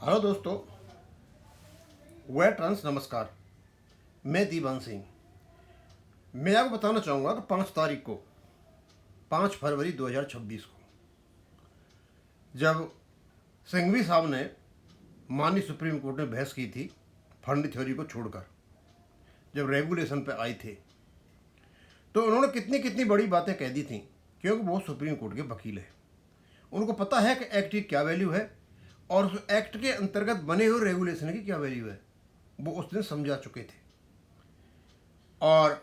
Hello दोस्तों, veterans नमस्कार। मैं दीवान सिंह। मैं आपको बताना चाहूँगा कि 5 तारीख को 5 फरवरी 2026 को जब सिंघवी साहब ने माननीय सुप्रीम कोर्ट में बहस की थी फंड थ्योरी को छोड़कर, जब रेगुलेशन पे आई थे, तो उन्होंने कितनी कितनी बड़ी बातें कह दी थी, क्योंकि वो सुप्रीम कोर्ट के वकील हैं। उनको पता है कि एक्ट की क्या वैल्यू है और उस एक्ट के अंतर्गत बने हुए रेगुलेशन की क्या वैल्यू है, वो उस दिन समझा चुके थे। और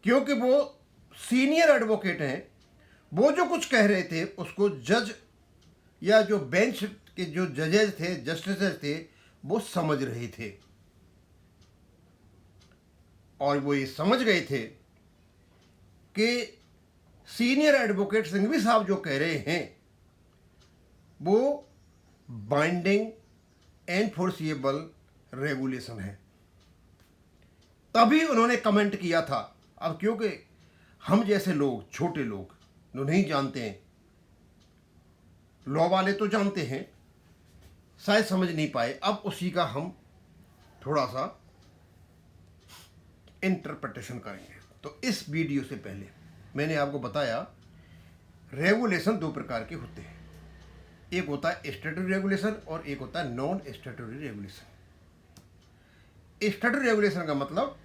क्योंकि वो सीनियर एडवोकेट हैं, वो जो कुछ कह रहे थे उसको जज या जो बेंच के जो जजेस थे, जस्टिसेस थे, वो समझ रहे थे और वो ये समझ गए थे कि सीनियर एडवोकेट सिंघवी साहब जो कह रहे हैं वो बाइंडिंग एनफोर्सिएबल रेगुलेशन है। तभी उन्होंने कमेंट किया था। अब क्योंकि हम जैसे लोग, छोटे लोग जो नहीं जानते हैं, लॉ वाले तो जानते हैं, शायद समझ नहीं पाए, अब उसी का हम थोड़ा सा इंटरप्रिटेशन करेंगे। तो इस वीडियो से पहले मैंने आपको बताया रेगुलेशन 2 प्रकार के होते हैं। एक होता है स्टैट्यूटरी रेगुलेशन और एक होता है non statutory regulation. Statutory regulation का मतलब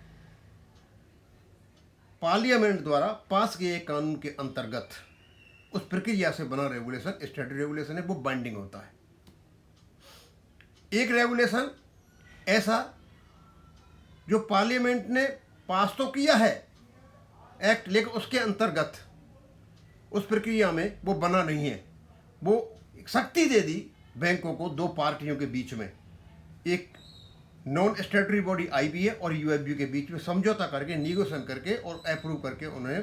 पार्लियामेंट द्वारा पास किए गए कानून के अंतर्गत उस प्रक्रिया से बना रेगुलेशन स्टैट्यूटरी रेगुलेशन है, वो बाइंडिंग होता है। एक रेगुलेशन ऐसा जो पार्लियामेंट ने पास तो किया है एक्ट, लेकिन उसके अंतर्गत उस प्रक्रिया में वो बना नहीं है। वो शक्ति दे दी बैंकों को 2 पार्टियों के बीच में, एक नॉन स्टैट्यूटरी बॉडी आईबीए और यूएफबी के बीच में समझौता करके, निगोशिएशन करके और अप्रूव करके उन्होंने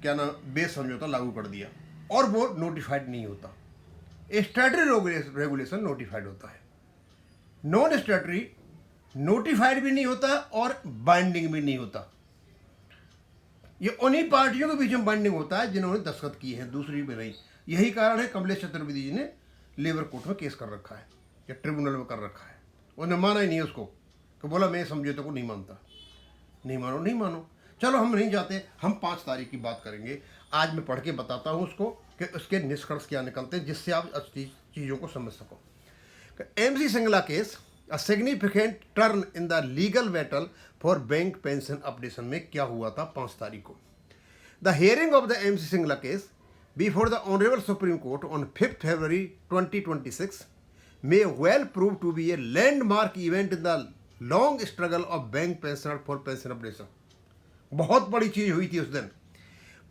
क्या ना बेस समझौता लागू कर दिया, और वो नोटिफाइड नहीं होता। स्टैट्यूटरी रेगुलेशन नोटिफाइड होता है, नॉन स्टैट्यूटरी नोटिफाइड भी नहीं होता और बाइंडिंग भी नहीं होता। ये उन्हीं पार्टियों के बीच में बाइंडिंग होता है जिन्होंने दस्तखत किए हैं, दूसरी में नहीं। यही कारण है कमलेश चतुर्वेदी जी ने लेबर कोर्ट में केस कर रखा है या ट्रिब्यूनल में कर रखा है। उन्होंने माना ही नहीं उसको, कि बोला मैं समझौते को नहीं मानता। नहीं मानो, नहीं मानो, चलो हम नहीं जाते, हम 5 तारीख की बात करेंगे। आज मैं पढ़ के बताता हूँ उसको कि उसके निष्कर्ष क्या निकलते हैं, जिससे आप अच्छी चीज़ों को समझ सको। MC Singla case a significant turn in the legal battle for bank pension updation में क्या हुआ था 5 तारीख को। The hearing of the MC Singla case before the honourable supreme court on 5 February 2026 may well prove to be a landmark event in the long struggle of bank pensioners for pension updation। बहुत बड़ी चीज हुई थी उस दिन।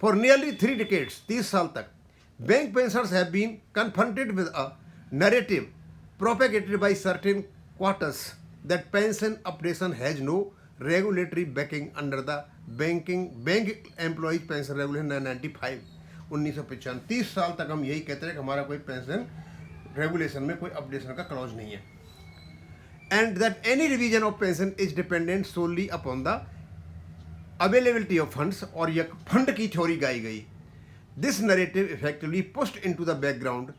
For nearly 3 decades, 30 साल तक bank pensioners have been confronted with a narrative propagated by certain quarters that pension updation has no regulatory backing under the bank employees pension regulation 1995। 30 साल तक हम यही कहते हैं कि हमारा कोई पेंशन रेगुलेशन में कोई अपडेशन का क्लॉज नहीं है, and that any revision of pension is dependent solely upon the availability of funds, और यह फंड की थ्योरी गाई गई। This narrative effectively pushed into the background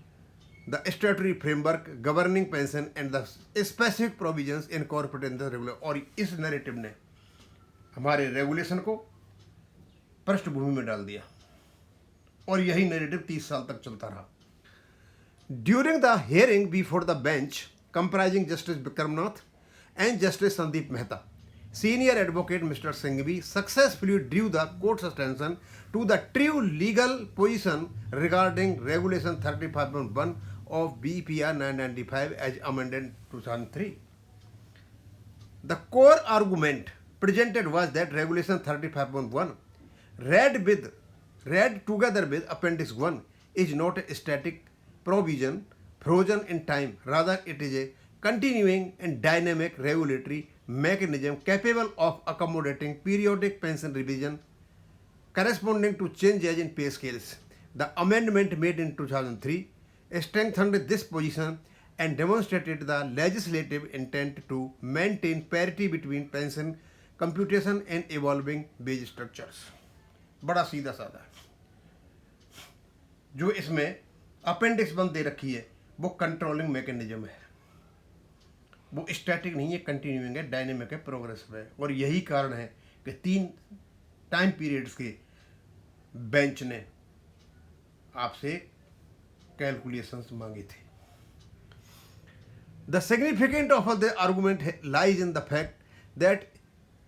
the statutory framework governing pension and the specific provisions incorporated in the regular. और इस narrative ने हमारे regulation को पृष्ठभूमि में डाल दिया, और यही नरेटिव 30 साल तक चलता रहा। During the hearing before the bench, comprising Justice Bikramnath and Justice Sandeep Mehta, senior advocate Mr. Singhvi successfully drew the court's attention to the true legal position regarding Regulation 35.1 of BPR 995 as amended 2003. The core argument presented was that Regulation 35.1, read together with Appendix 1, is not a static provision frozen in time. Rather, it is a continuing and dynamic regulatory mechanism capable of accommodating periodic pension revision corresponding to changes in pay scales. The amendment made in 2003 strengthened this position and demonstrated the legislative intent to maintain parity between pension computation and evolving wage structures। बड़ा सीधा साधा जो इसमें appendix 1 दे रखी है वो controlling mechanism है। वो स्टैटिक नहीं है, कंटिन्यूइंग है, डायनेमिक है, प्रोग्रेसिव है। और यही कारण है कि 3 टाइम पीरियड्स के बेंच ने आपसे कैलकुलेशंस मांगे थे। The significance of the argument lies in the fact that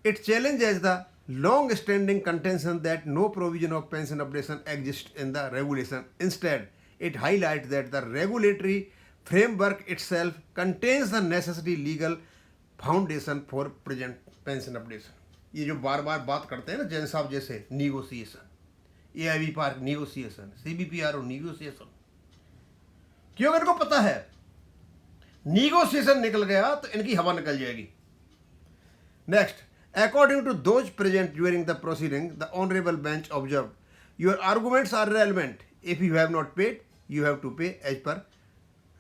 it challenges the long-standing contention that no provision of pension updation exists in the regulation. Instead, it highlights that the regulatory framework itself contains the necessary legal foundation for present pension updation. ये जो बार बार बात करते हैं ना जैन साहब जैसे, negotiation, AIB park negotiation, CBPRO negotiation, क्यों? इनको पता है निगोसिएशन निकल गया तो इनकी हवा निकल जाएगी। Next, according to those present during the proceeding, the honourable bench observe your arguments are relevant if you have not paid you have to pay as per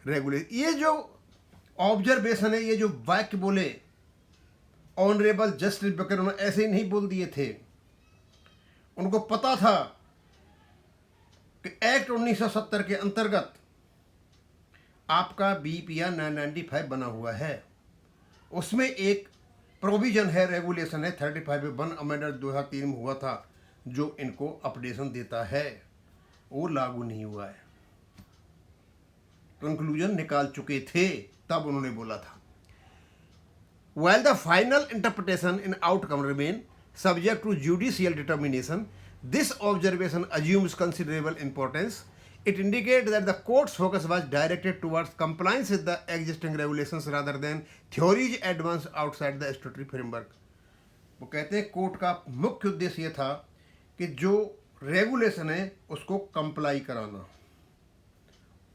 regulation. ये जो ऑब्जर्वेशन है, ये जो वाक्य बोले ऑनरेबल जस्टिस बकर, उन्होंने ऐसे ही नहीं बोल दिए थे। उनको पता था कि एक्ट 1970 के अंतर्गत आपका BPR 995 बना हुआ है, उसमें एक प्रोविजन है, रेगुलेशन है 35(1) अमेंडमेंट 2003 में हुआ था, जो इनको अपडेशन देता है, वो लागू नहीं हुआ है। कंक्लूजन निकाल चुके थे, तब उन्होंने बोला था। While the final interpretation and outcome remain subject to judicial determination, this observation assumes considerable importance. It indicates that the court's focus was directed towards compliance with the existing regulations rather than theories advanced outside the statutory framework. वो कहते हैं court का मुख्य उद्देश्य ये था कि जो रेगुलेशन है उसको कंप्लाई कराना।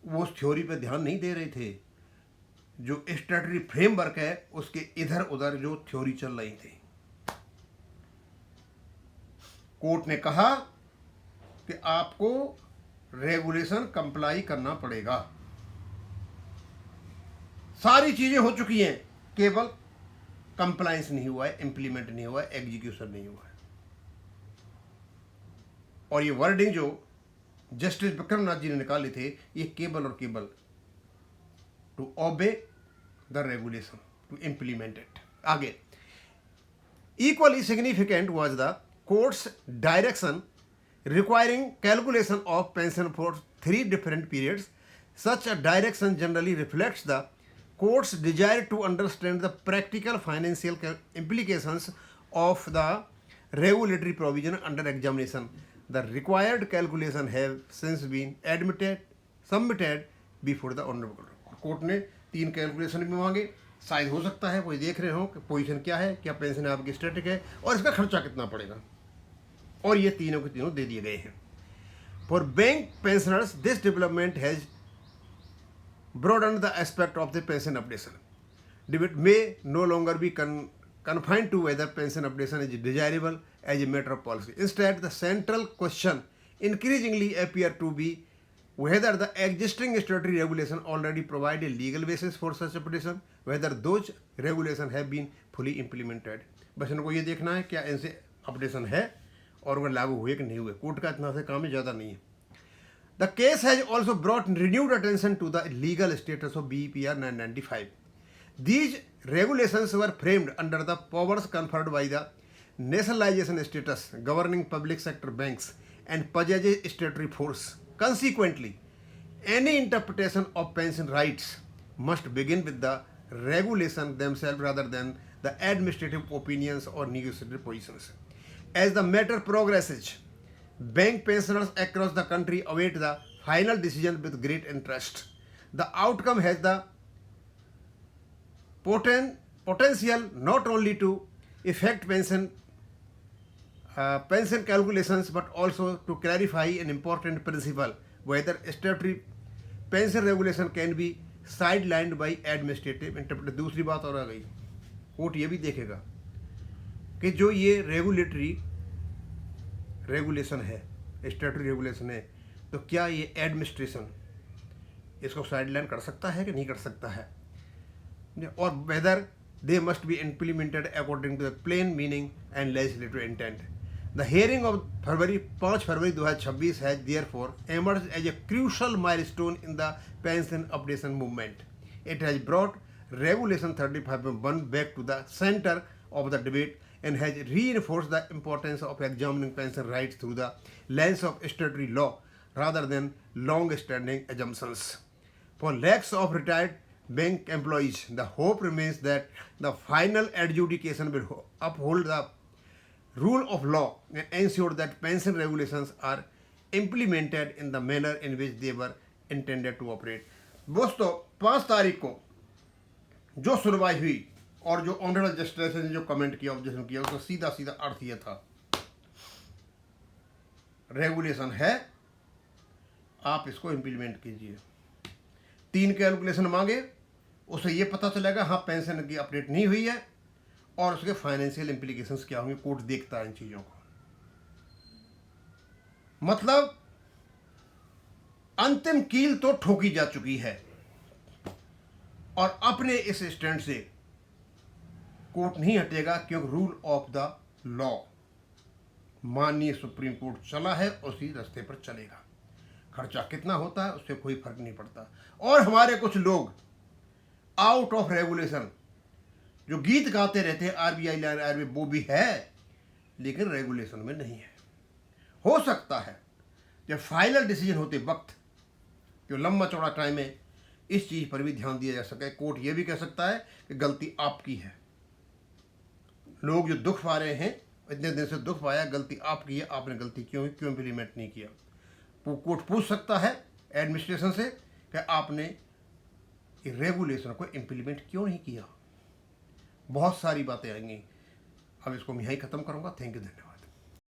वो उस थ्योरी पे ध्यान नहीं दे रहे थे, जो स्टैट्यूटरी फ्रेमवर्क है उसके इधर उधर जो थ्योरी चल रही थी। कोर्ट ने कहा कि आपको रेगुलेशन कंप्लाई करना पड़ेगा। सारी चीजें हो चुकी हैं, केवल कंप्लायंस नहीं हुआ है, इंप्लीमेंट नहीं हुआ है, एग्जीक्यूशन नहीं हुआ है। और ये वर्डिंग जो जस्टिस विक्रमनाथ जी ने निकाले थे, ये केवल और केवल to obey the regulation, to implement it. आगे, equally significant was the court's direction requiring calculation of pension for 3 different periods. Such a direction generally reflects the court's desire to understand the practical financial implications of the regulatory provision under examination. The required calculation have since been submitted before the honorable court. Court ने 3 calculation भी मांगे। शायद हो सकता है कोई देख रहे हो कि पोजीशन क्या है, क्या पेंशन आपकी स्टैटिक है और इसका खर्चा कितना पड़ेगा, और ये तीनों के तीनों दे दिए गए हैं। For bank pensioners this development has broadened the aspect of the pension updation. Debate may no longer be confined to whether pension updation is desirable as a matter of policy. Instead, the central question increasingly appear to be whether the existing statutory regulation already provide a legal basis for such updation, whether those regulations have been fully implemented. बस इनको ये देखना है क्या इनसे updation है और वो लागू हुए कि नहीं हुए। कोर्ट का इतना से काम है, ज़्यादा नहीं है। The case has also brought renewed attention to the legal status of BPR 995. These regulations were framed under the powers conferred by the nationalization status governing public sector banks and possesses statutory force. Consequently, any interpretation of pension rights must begin with the regulation themselves rather than the administrative opinions or negotiated positions. As the matter progresses, bank pensioners across the country await the final decision with great interest. The outcome has the potential not only to affect pension calculations but also to clarify an important principle, whether statutory pension regulation can be sidelined by administrative interpretation. दूसरी बात और आ गई, court ये भी देखेगा कि जो ये रेगुलेशन है, स्टैट्यूटरी रेगुलेशन है, तो क्या ये एडमिनिस्ट्रेशन इसको साइडलाइन कर सकता है कि नहीं कर सकता है, और whether they must be implemented according to the plain meaning and legislative intent. The hearing of 5 February 2026 has therefore emerged as a crucial milestone in the pension updation movement. It has brought Regulation 35 back to the center of the debate and has reinforced the importance of examining pension rights through the lens of statutory law rather than long-standing assumptions. For lakhs of retired bank employees, the hope remains that the final adjudication will uphold the rule of law and ensure that pension regulations are implemented in the manner in which they were intended to operate. दोस्तों 5 तारीख को जो सुनवाई हुई और जो honourable justice ने जो कमेंट किया, ऑब्जेक्शन किया, उसका सीधा सीधा अर्थ ये था, रेगुलेशन है, आप इसको इम्प्लीमेंट कीजिए। 3 कैलकुलेशन मांगे, उसे ये पता चलेगा हाँ पेंशन की अपडेट नहीं हुई है और उसके फाइनेंशियल इम्प्लीकेशंस क्या होंगे। कोर्ट देखता है इन चीज़ों को। मतलब अंतिम कील तो ठोकी जा चुकी है और अपने इस स्टैंड से कोर्ट नहीं हटेगा, क्योंकि रूल ऑफ द लॉ माननीय सुप्रीम कोर्ट चला है, उसी रास्ते पर चलेगा। खर्चा कितना होता है उससे कोई फर्क नहीं पड़ता। और हमारे कुछ लोग आउट ऑफ रेगुलेशन जो गीत गाते रहते हैं आरबीआई वो भी है, लेकिन रेगुलेशन में नहीं है। हो सकता है जब फाइनल डिसीजन होते वक्त जो लंबा चौड़ा टाइम है, इस चीज़ पर भी ध्यान दिया जा सके। कोर्ट ये भी कह सकता है कि गलती आपकी है, लोग जो दुख पा रहे हैं, इतने दिन से दुख पाया, गलती आपकी है, आपने गलती क्यों इम्प्लीमेंट नहीं किया। वो कोर्ट पूछ सकता है एडमिनिस्ट्रेशन से कि आपने रेगुलेशन को इम्प्लीमेंट क्यों नहीं किया। बहुत सारी बातें आएंगी। अब इसको मैं यहीं ख़त्म करूँगा। थैंक यू, धन्यवाद।